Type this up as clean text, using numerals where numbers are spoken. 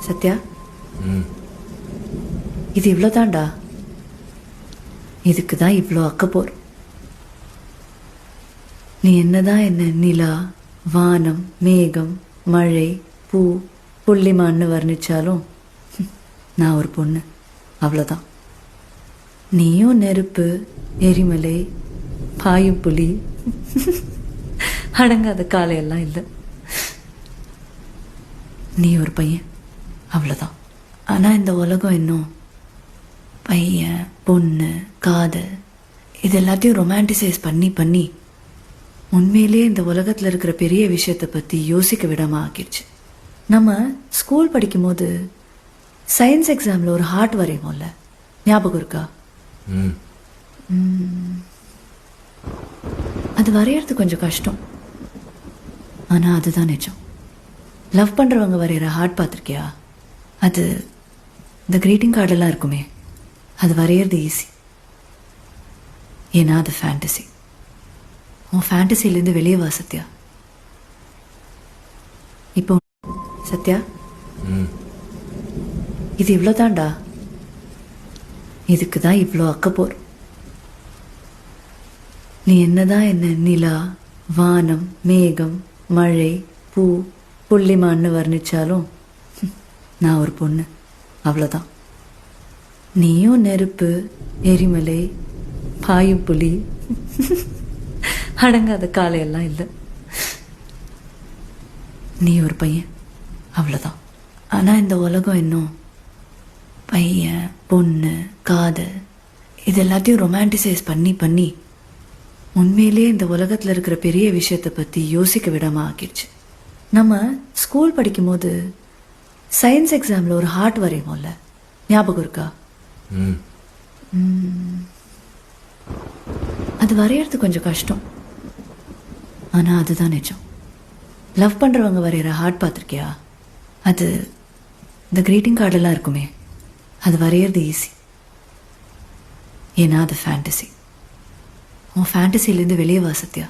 சத்யா, இது இவ்வளோதான்டா. இதுக்கு தான் இவ்வளோ அக்கப்போர். நீ என்னதான் என்ன நிலா, வானம், மேகம், மழை, பூ, புள்ளிமான்னு வர்ணிச்சாலும் நான் ஒரு பொண்ணு, அவ்வளோதான். நீயும் நெருப்பு, எரிமலை, பாயும் புலி, அடங்காத காலையெல்லாம் இல்லை. நீ ஒரு பையன், அவ்வளோதான். ஆனால் இந்த உலகம் இன்னும் பையன், பொண்ணு, காதல் இது எல்லாத்தையும் ரொமான்டிசைஸ் பண்ணி பண்ணி உண்மையிலேயே இந்த உலகத்தில் இருக்கிற பெரிய விஷயத்தை பற்றி யோசிக்க விடாமல் ஆக்கிடுச்சு. நம்ம ஸ்கூல் படிக்கும்போது சயின்ஸ் எக்ஸாமில் ஒரு ஹார்ட் வரைவோம்ல, ஞாபகம் இருக்கா? அது வரையறது கொஞ்சம் கஷ்டம், ஆனால் அதுதான் நிஜம். லவ் பண்ணுறவங்க வரைகிற ஹார்ட் பார்த்துருக்கியா? அது இந்த க்ரீட்டிங் கார்டெல்லாம் இருக்குமே, அது வரைகிறது ஈஸி. ஏன்னா அது ஃபேண்டசி. உன் ஃபேண்டசிலேருந்து வெளியே வா சத்யா. இப்போ சத்யா, இது இவ்வளோதான்டா. இதுக்கு தான் இவ்வளோ அக்கப்போர். நீ என்னதான் என்ன நிலா, வானம், மேகம், மழை, பூ, புள்ளிமான்னு வர்ணிச்சாலும் நான் ஒரு பொண்ணு, அவ்வளோதான். நீயும் நெருப்பு, எரிமலை, பாயும் புலி, அடங்காத காலையெல்லாம் இல்லை. நீ ஒரு பையன், அவ்வளோதான். ஆனால் இந்த உலகம் இன்னும் பையன், பொண்ணு, காதல் இது எல்லாத்தையும் ரொமான்டிசைஸ் பண்ணி பண்ணி உண்மையிலேயே இந்த உலகத்தில் இருக்கிற பெரிய விஷயத்தை பற்றி யோசிக்க விடாமல் ஆக்கிடுச்சு. நம்ம ஸ்கூல் படிக்கும்போது சயின்ஸ் எக்ஸாமில் ஒரு ஹார்ட் வரைவோம்ல, ஞாபகம் இருக்கா? அது வரையறது கொஞ்சம் கஷ்டம், ஆனால் அதுதான் நிஜம். லவ் பண்ணுறவங்க வரைகிற ஹார்ட் பார்த்துருக்கியா? அது இந்த க்ரீட்டிங் கார்டெல்லாம் இருக்குமே, அது வரைகிறது ஈஸி. ஏன்னா அது ஃபேண்டசி. உன் ஃபேண்டசிலேருந்து வெளியே வா சத்யா.